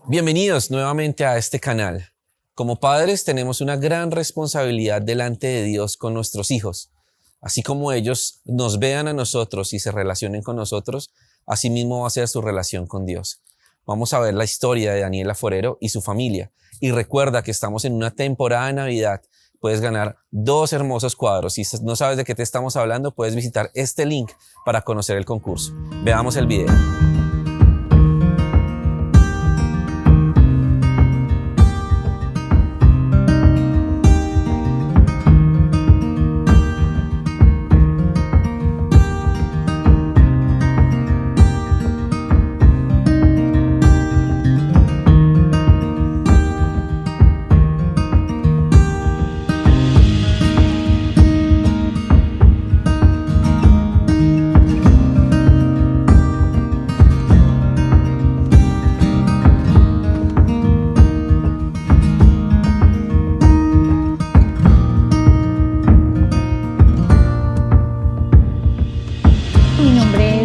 Bienvenidos nuevamente a este canal. Como padres tenemos una gran responsabilidad delante de Dios con nuestros hijos. Así como ellos nos vean a nosotros y se relacionen con nosotros, así mismo va a ser su relación con Dios. Vamos a ver la historia de Daniela Forero y su familia. Y recuerda que estamos en una temporada de Navidad. Puedes ganar 2 hermosos cuadros. Si no sabes de qué te estamos hablando, puedes visitar este link para conocer el concurso. Veamos el video.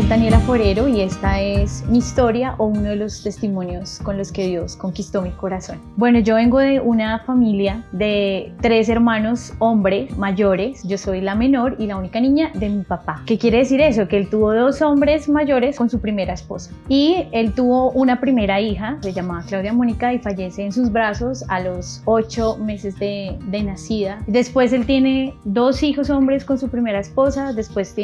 Daniela Forero, y esta es mi historia o uno de los testimonios con los que Dios conquistó mi corazón. Bueno, yo vengo de una familia de 3 hermanos hombres mayores. Yo soy la menor y la única niña de mi papá. ¿Qué quiere decir eso? Que él tuvo 2 hombres mayores con su primera esposa y él tuvo una primera hija, se llamaba Claudia Mónica, y fallece en sus brazos a los 8 meses de nacida. Después él tiene 2 hijos hombres con su primera esposa, después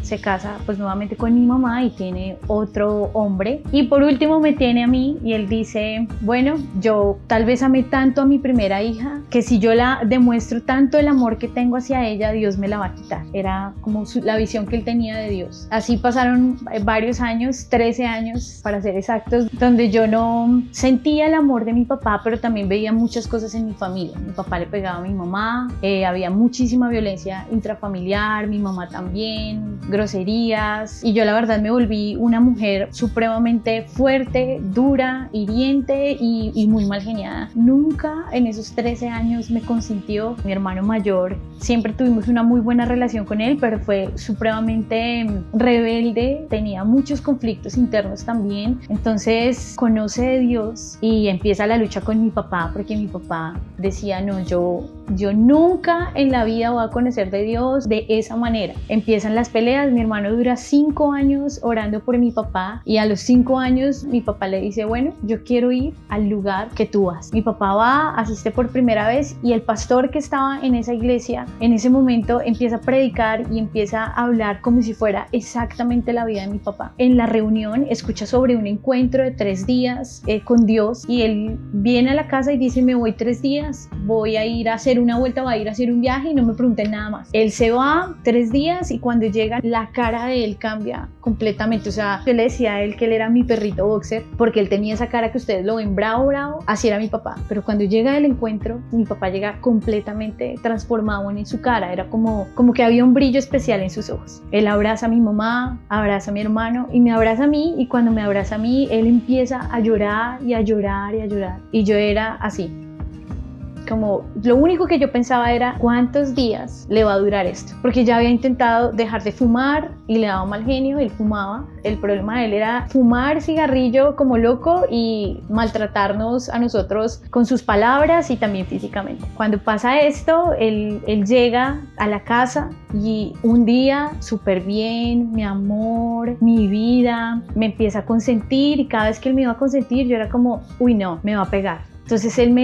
se casa pues nuevamente con mi mamá y tiene otro hombre, y por último me tiene a mí, y él dice, bueno, yo tal vez amé tanto a mi primera hija que si yo la demuestro tanto el amor que tengo hacia ella, Dios me la va a quitar. Era como la visión que él tenía de Dios. Así pasaron varios años, 13 años para ser exactos, donde yo no sentía el amor de mi papá, pero también veía muchas cosas en mi familia. Mi papá le pegaba a mi mamá, había muchísima violencia intrafamiliar, mi mamá también, groserías, y yo la verdad me volví una mujer supremamente fuerte, dura, hiriente y muy mal geniada. Nunca en esos 13 años me consintió. Mi hermano mayor, siempre tuvimos una muy buena relación con él, pero fue supremamente rebelde, tenía muchos conflictos internos también. Entonces conoce de Dios y empieza la lucha con mi papá, porque mi papá decía, no, yo nunca en la vida voy a conocer de Dios de esa manera. Empiezan las peleas, mi hermano dura 5 años orando por mi papá, y a los 5 años mi papá le dice, bueno, yo quiero ir al lugar que tú vas. Mi papá va, asiste por primera vez, y el pastor que estaba en esa iglesia en ese momento empieza a predicar y empieza a hablar como si fuera exactamente la vida de mi papá. En la reunión escucha sobre un encuentro de 3 días con Dios, y él viene a la casa y dice, me voy 3 días, voy a ir a hacer una vuelta, voy a ir a hacer un viaje y no me pregunten nada más. Él se va 3 días y cuando llega la cara de él cambia completamente. O sea, yo le decía a él que él era mi perrito boxer porque él tenía esa cara que ustedes lo ven bravo, así era mi papá. Pero cuando llega el encuentro, mi papá llega completamente transformado en su cara. Era como que había un brillo especial en sus ojos. Él abraza a mi mamá, abraza a mi hermano y me abraza a mí, y cuando me abraza a mí, él empieza a llorar y a llorar y a llorar. Y yo era así. Como lo único que yo pensaba era cuántos días le va a durar esto, porque ya había intentado dejar de fumar y le daba mal genio. Él fumaba, el problema de él era fumar cigarrillo como loco y maltratarnos a nosotros con sus palabras y también físicamente. Cuando pasa esto, él llega a la casa y un día súper bien, mi amor, mi vida, me empieza a consentir, y cada vez que él me iba a consentir yo era como, uy no, me va a pegar. Entonces él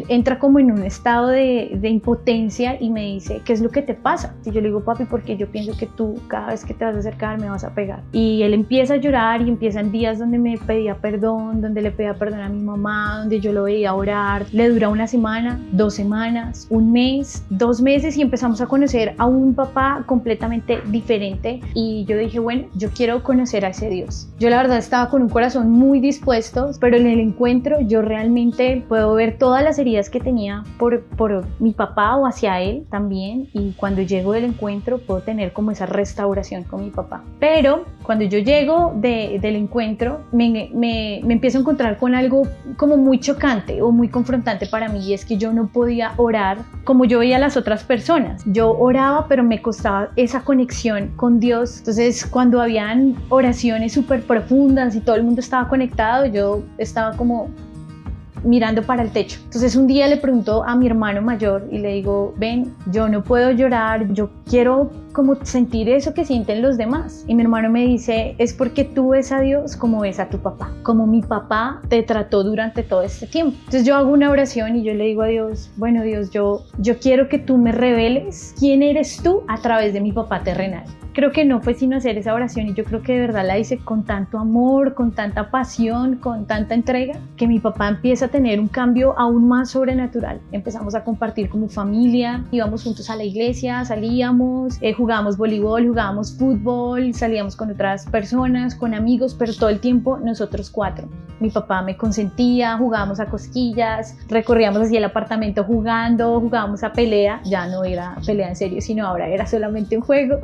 entra como en un estado de impotencia y me dice, ¿qué es lo que te pasa? Y yo le digo, papi, porque yo pienso que tú cada vez que te vas a acercar me vas a pegar. Y él empieza a llorar, y empiezan días donde me pedía perdón, donde le pedía perdón a mi mamá, donde yo lo veía orar. Le dura 1 semana, 2 semanas, 1 mes, 2 meses, y empezamos a conocer a un papá completamente diferente. Y yo dije, bueno, yo quiero conocer a ese Dios. Yo la verdad estaba con un corazón muy dispuesto, pero en el encuentro yo realmente puedo ver todas las heridas que tenía por mi papá o hacia él también, y cuando llego del encuentro puedo tener como esa restauración con mi papá. Pero cuando yo llego del encuentro me empiezo a encontrar con algo como muy chocante o muy confrontante para mí, y es que yo no podía orar como yo veía a las otras personas. Yo oraba, pero me costaba esa conexión con Dios. Entonces cuando habían oraciones súper profundas y todo el mundo estaba conectado, yo estaba como mirando para el techo. Entonces un día le pregunto a mi hermano mayor y le digo, ven, yo no puedo llorar, yo quiero como sentir eso que sienten los demás. Y mi hermano me dice, es porque tú ves a Dios como ves a tu papá, como mi papá te trató durante todo este tiempo. Entonces yo hago una oración y yo le digo a Dios, bueno Dios, yo quiero que tú me reveles quién eres tú a través de mi papá terrenal. Creo que no fue sino hacer esa oración y yo creo que de verdad la hice con tanto amor, con tanta pasión, con tanta entrega, que mi papá empieza a tener un cambio aún más sobrenatural. Empezamos a compartir como familia, íbamos juntos a la iglesia, salíamos, jugábamos voleibol, jugábamos fútbol, salíamos con otras personas, con amigos, pero todo el tiempo nosotros 4. Mi papá me consentía, jugábamos a cosquillas, recorríamos así el apartamento jugando, jugábamos a pelea, ya no era pelea en serio, sino ahora era solamente un juego.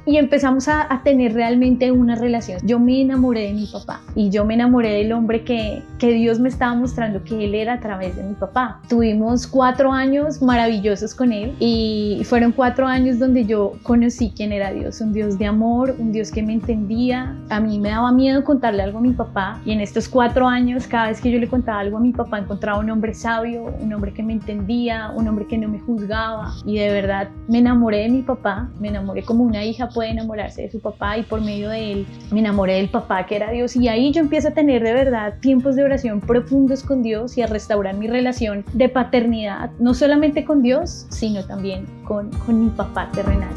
Y empezamos a tener realmente una relación. Yo me enamoré de mi papá y yo me enamoré del hombre que Dios me estaba mostrando que él era a través de mi papá. Tuvimos 4 años maravillosos con él y fueron 4 años donde yo conocí quién era Dios, un Dios de amor, un Dios que me entendía. A mí me daba miedo contarle algo a mi papá y en estos 4 años, cada vez que yo le contaba algo a mi papá, encontraba un hombre sabio, un hombre que me entendía, un hombre que no me juzgaba y de verdad me enamoré de mi papá, me enamoré como una hija puede enamorarse de su papá y por medio de él me enamoré del papá que era Dios y ahí yo empiezo a tener de verdad tiempos de oración profundos con Dios y a restaurar mi relación de paternidad, no solamente con Dios, sino también con mi papá terrenal.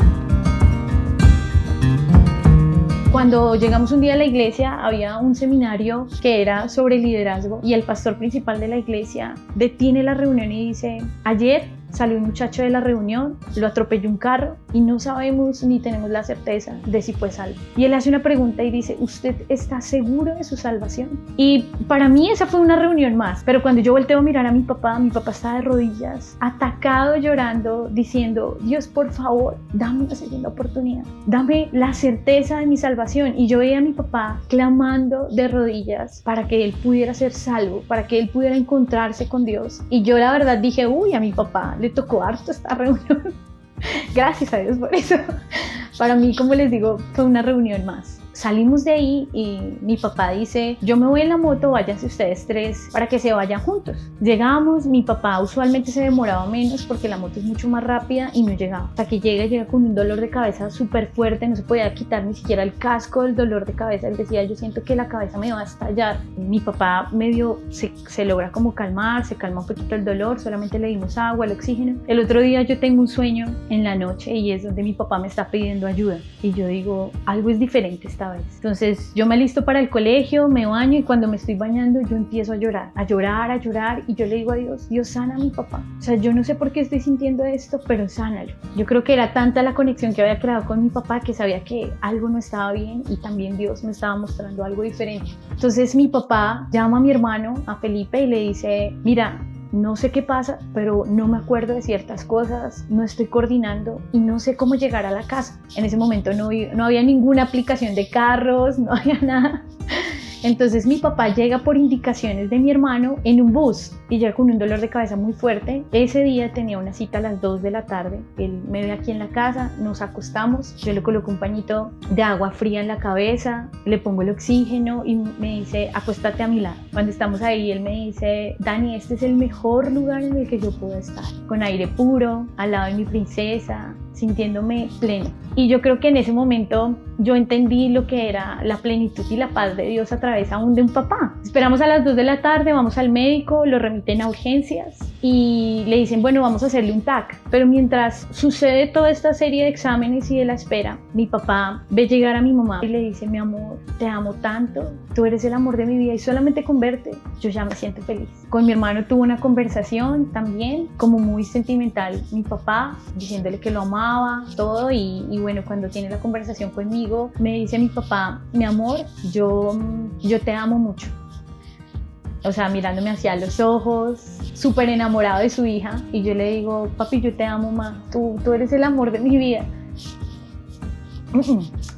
Cuando llegamos un día a la iglesia había un seminario que era sobre liderazgo y el pastor principal de la iglesia detiene la reunión y dice, ayer salió un muchacho de la reunión, lo atropelló un carro y no sabemos ni tenemos la certeza de si fue salvo. Y él hace una pregunta y dice, ¿usted está seguro de su salvación? Y para mí esa fue una reunión más, pero cuando yo volteo a mirar a mi papá estaba de rodillas, atacado, llorando, diciendo, Dios, por favor, dame una segunda oportunidad, dame la certeza de mi salvación. Y yo veía a mi papá clamando de rodillas para que él pudiera ser salvo, para que él pudiera encontrarse con Dios. Y yo la verdad dije, uy, a mi papá le tocó harto esta reunión. Gracias a Dios por eso. Para mí, como les digo, fue una reunión más. Salimos de ahí y mi papá dice, yo me voy en la moto, váyanse ustedes 3 para que se vayan juntos. Llegamos, mi papá usualmente se demoraba menos porque la moto es mucho más rápida y no llegaba. Hasta que llega con un dolor de cabeza súper fuerte, no se podía quitar ni siquiera el casco del dolor de cabeza. Él decía, yo siento que la cabeza me va a estallar. Mi papá medio se logra como calmar, se calma un poquito el dolor, solamente le dimos agua, el oxígeno. El otro día yo tengo un sueño en la noche y es donde mi papá me está pidiendo ayuda. Y yo digo, algo es diferente esta vez. Entonces yo me alisto para el colegio, me baño y cuando me estoy bañando yo empiezo a llorar y yo le digo a Dios, Dios sana a mi papá. O sea, yo no sé por qué estoy sintiendo esto, pero sánalo. Yo creo que era tanta la conexión que había creado con mi papá que sabía que algo no estaba bien y también Dios me estaba mostrando algo diferente. Entonces mi papá llama a mi hermano, a Felipe, y le dice, mira, no sé qué pasa, pero no me acuerdo de ciertas cosas, no estoy coordinando y no sé cómo llegar a la casa. En ese momento no había ninguna aplicación de carros, no había nada. Entonces mi papá llega por indicaciones de mi hermano en un bus y llega con un dolor de cabeza muy fuerte. Ese día tenía una cita a las 2 de la tarde. Él me ve aquí en la casa, nos acostamos, yo le coloco un pañito de agua fría en la cabeza, le pongo el oxígeno y me dice, acuéstate a mi lado. Cuando estamos ahí, él me dice, Dani, este es el mejor lugar en el que yo puedo estar, con aire puro, al lado de mi princesa, sintiéndome pleno. Y yo creo que en ese momento yo entendí lo que era la plenitud y la paz de Dios a través aún de un papá. Esperamos a las 2 de la tarde, vamos al médico, lo remiten a urgencias y le dicen, bueno, vamos a hacerle un TAC. Pero mientras sucede toda esta serie de exámenes y de la espera, mi papá ve llegar a mi mamá y le dice, mi amor, te amo tanto, tú eres el amor de mi vida y solamente con verte yo ya me siento feliz. Con mi hermano tuvo una conversación también como muy sentimental, mi papá diciéndole que lo amaba, todo y bueno, cuando tiene la conversación conmigo me dice mi papá, mi amor, yo te amo mucho. O sea, mirándome hacia los ojos, súper enamorado de su hija y yo le digo, papi, yo te amo más, tú eres el amor de mi vida.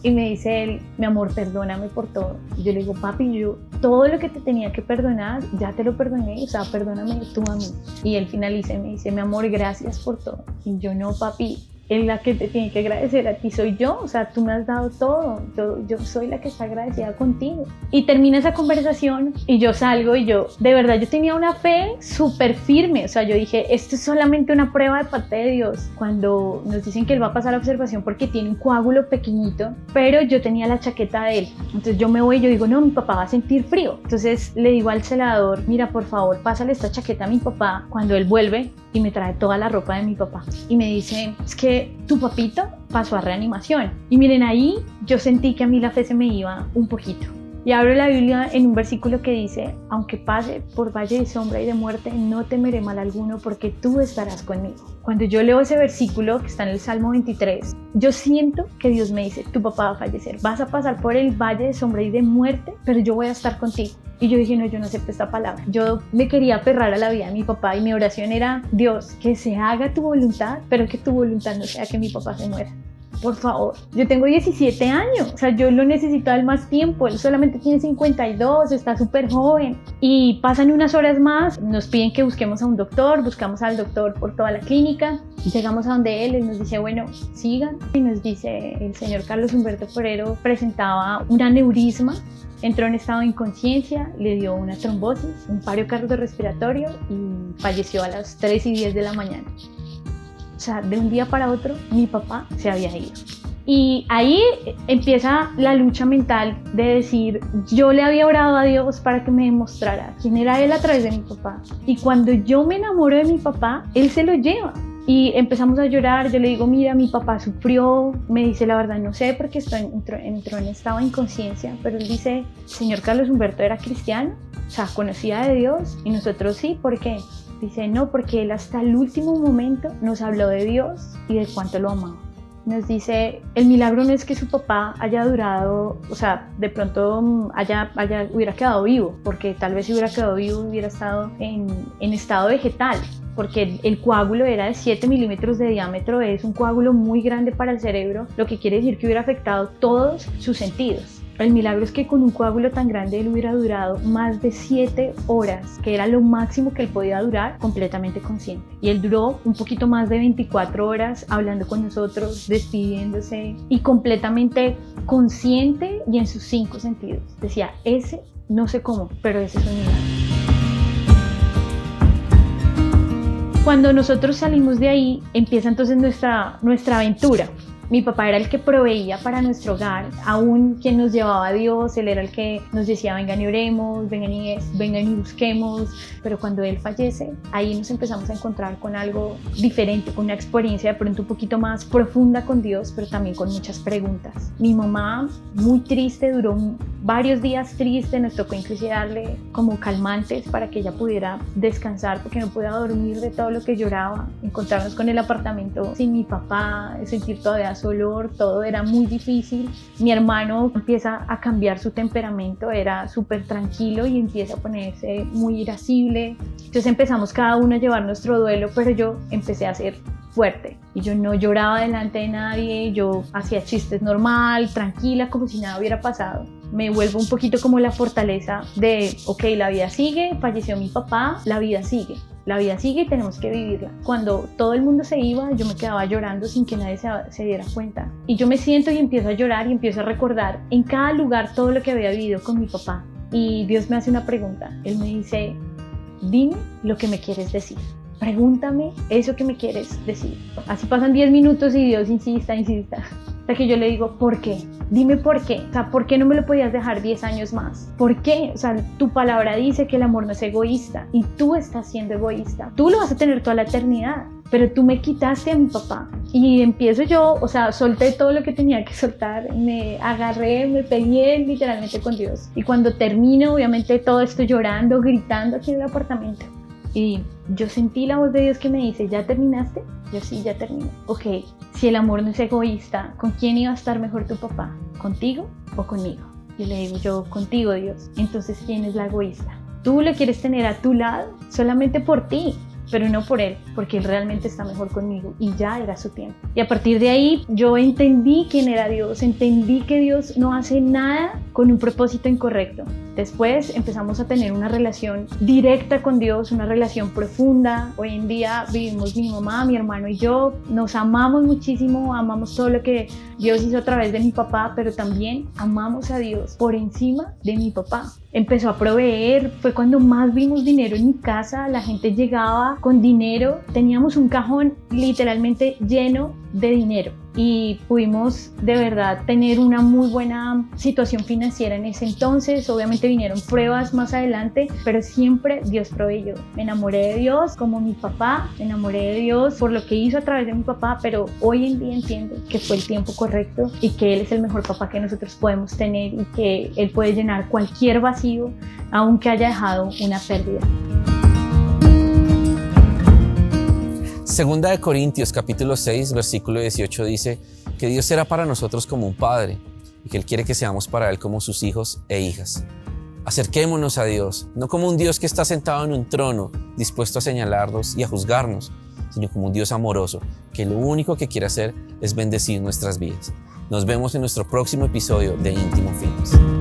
Y me dice él, mi amor, perdóname por todo. Y yo le digo, papi, yo todo lo que te tenía que perdonar, ya te lo perdoné, o sea, perdóname tú a mí. Y él finaliza y me dice, mi amor, gracias por todo. Y yo, no, papi, la que te tiene que agradecer a ti soy yo, o sea, tú me has dado todo, yo soy la que está agradecida contigo. Y termina esa conversación y yo salgo y yo, de verdad, yo tenía una fe súper firme, o sea, yo dije, esto es solamente una prueba de parte de Dios. Cuando nos dicen que él va a pasar a observación porque tiene un coágulo pequeñito, pero yo tenía la chaqueta de él, entonces yo me voy y yo digo, no, mi papá va a sentir frío. Entonces le digo al celador, mira, por favor, pásale esta chaqueta a mi papá. Cuando él vuelve y me trae toda la ropa de mi papá y me dice, es que tu papito pasó a reanimación. Y miren, ahí yo sentí que a mí la fe se me iba un poquito. Y abro la Biblia en un versículo que dice, aunque pase por valle de sombra y de muerte, no temeré mal alguno porque tú estarás conmigo. Cuando yo leo ese versículo que está en el Salmo 23, yo siento que Dios me dice, tu papá va a fallecer, vas a pasar por el valle de sombra y de muerte, pero yo voy a estar contigo. Y yo dije, no, yo no acepto esta palabra. Yo me quería aferrar a la vida de mi papá y mi oración era, Dios, que se haga tu voluntad, pero que tu voluntad no sea que mi papá se muera. Por favor, yo tengo 17 años, o sea, yo lo necesito al más tiempo, él solamente tiene 52, está súper joven. Y pasan unas horas más, nos piden que busquemos a un doctor, buscamos al doctor por toda la clínica, llegamos a donde él nos dice, bueno, sigan. Y nos dice, el señor Carlos Humberto Forero presentaba un aneurisma, entró en estado de inconsciencia, le dio una trombosis, un paro cardiorrespiratorio y falleció a las 3:10 de la mañana. O sea, de un día para otro, mi papá se había ido. Y ahí empieza la lucha mental de decir, yo le había orado a Dios para que me demostrara quién era Él a través de mi papá. Y cuando yo me enamoro de mi papá, Él se lo lleva. Y empezamos a llorar, yo le digo, mira, mi papá sufrió, me dice, la verdad no sé porque entró en estado de inconsciencia, pero él dice, señor Carlos Humberto era cristiano, o sea, conocía de Dios, y nosotros sí, ¿por qué? Dice, no, porque él hasta el último momento nos habló de Dios y de cuánto lo amaba. Nos dice, el milagro no es que su papá haya durado, o sea, de pronto hubiera quedado vivo, porque tal vez si hubiera quedado vivo hubiera estado en estado vegetal, porque el coágulo era de 7 milímetros de diámetro, es un coágulo muy grande para el cerebro, lo que quiere decir que hubiera afectado todos sus sentidos. El milagro es que con un coágulo tan grande él hubiera durado más de 7 horas, que era lo máximo que él podía durar completamente consciente. Y él duró un poquito más de 24 horas hablando con nosotros, despidiéndose y completamente consciente y en sus 5 sentidos. Decía, ese no sé cómo, pero ese es un milagro. Cuando nosotros salimos de ahí, empieza entonces nuestra aventura. Mi papá era el que proveía para nuestro hogar, aún quien nos llevaba a Dios, él era el que nos decía vengan y oremos, vengan y busquemos, pero cuando él fallece, ahí nos empezamos a encontrar con algo diferente, con una experiencia de pronto un poquito más profunda con Dios, pero también con muchas preguntas. Mi mamá, muy triste, duró varios días triste, nos tocó inclusive darle como calmantes para que ella pudiera descansar porque no podía dormir de todo lo que lloraba, encontrarnos con el apartamento sin mi papá, sentir todavía su olor, todo era muy difícil. Mi hermano empieza a cambiar su temperamento, era súper tranquilo y empieza a ponerse muy irascible. Entonces empezamos cada uno a llevar nuestro duelo, pero yo empecé a ser fuerte y yo no lloraba delante de nadie, yo hacía chistes normal, tranquila, como si nada hubiera pasado. Me vuelvo un poquito como la fortaleza de, ok, la vida sigue, falleció mi papá, la vida sigue y tenemos que vivirla. Cuando todo el mundo se iba, yo me quedaba llorando sin que nadie se diera cuenta. Y yo me siento y empiezo a llorar y empiezo a recordar en cada lugar todo lo que había vivido con mi papá. Y Dios me hace una pregunta. Él me dice, dime lo que me quieres decir. Pregúntame eso que me quieres decir. Así pasan 10 minutos y Dios insista. Hasta que yo le digo, ¿por qué? Dime por qué. O sea, ¿por qué no me lo podías dejar 10 años más? ¿Por qué? O sea, tu palabra dice que el amor no es egoísta y tú estás siendo egoísta. Tú lo vas a tener toda la eternidad, pero tú me quitaste a mi papá. Y empiezo yo, o sea, solté todo lo que tenía que soltar, me agarré, me peleé literalmente con Dios. Y cuando termino, obviamente todo esto llorando, gritando aquí en el apartamento. Y yo sentí la voz de Dios que me dice, ¿ya terminaste? Yo sí, ya terminé. Ok, si el amor no es egoísta, ¿con quién iba a estar mejor tu papá? ¿Contigo o conmigo? Y le digo yo, contigo, Dios. Entonces, ¿quién es la egoísta? ¿Tú lo quieres tener a tu lado solamente por ti? pero no por Él, porque Él realmente está mejor conmigo y ya era su tiempo. Y a partir de ahí yo entendí quién era Dios, entendí que Dios no hace nada con un propósito incorrecto. Después empezamos a tener una relación directa con Dios, una relación profunda. Hoy en día vivimos mi mamá, mi hermano y yo, nos amamos muchísimo, amamos todo lo que Dios hizo a través de mi papá, pero también amamos a Dios por encima de mi papá. Empezó a proveer, fue cuando más vimos dinero en mi casa, la gente llegaba con dinero, teníamos un cajón literalmente lleno de dinero y pudimos de verdad tener una muy buena situación financiera en ese entonces. Obviamente vinieron pruebas más adelante, pero siempre Dios proveyó. Me enamoré de Dios como mi papá, me enamoré de Dios por lo que hizo a través de mi papá, pero hoy en día entiendo que fue el tiempo correcto y que Él es el mejor papá que nosotros podemos tener y que Él puede llenar cualquier vacío, aunque haya dejado una pérdida. Segunda de Corintios capítulo 6 versículo 18 dice que Dios será para nosotros como un padre y que Él quiere que seamos para Él como sus hijos e hijas. Acerquémonos a Dios, no como un Dios que está sentado en un trono dispuesto a señalarnos y a juzgarnos, sino como un Dios amoroso que lo único que quiere hacer es bendecir nuestras vidas. Nos vemos en nuestro próximo episodio de Íntimo Films.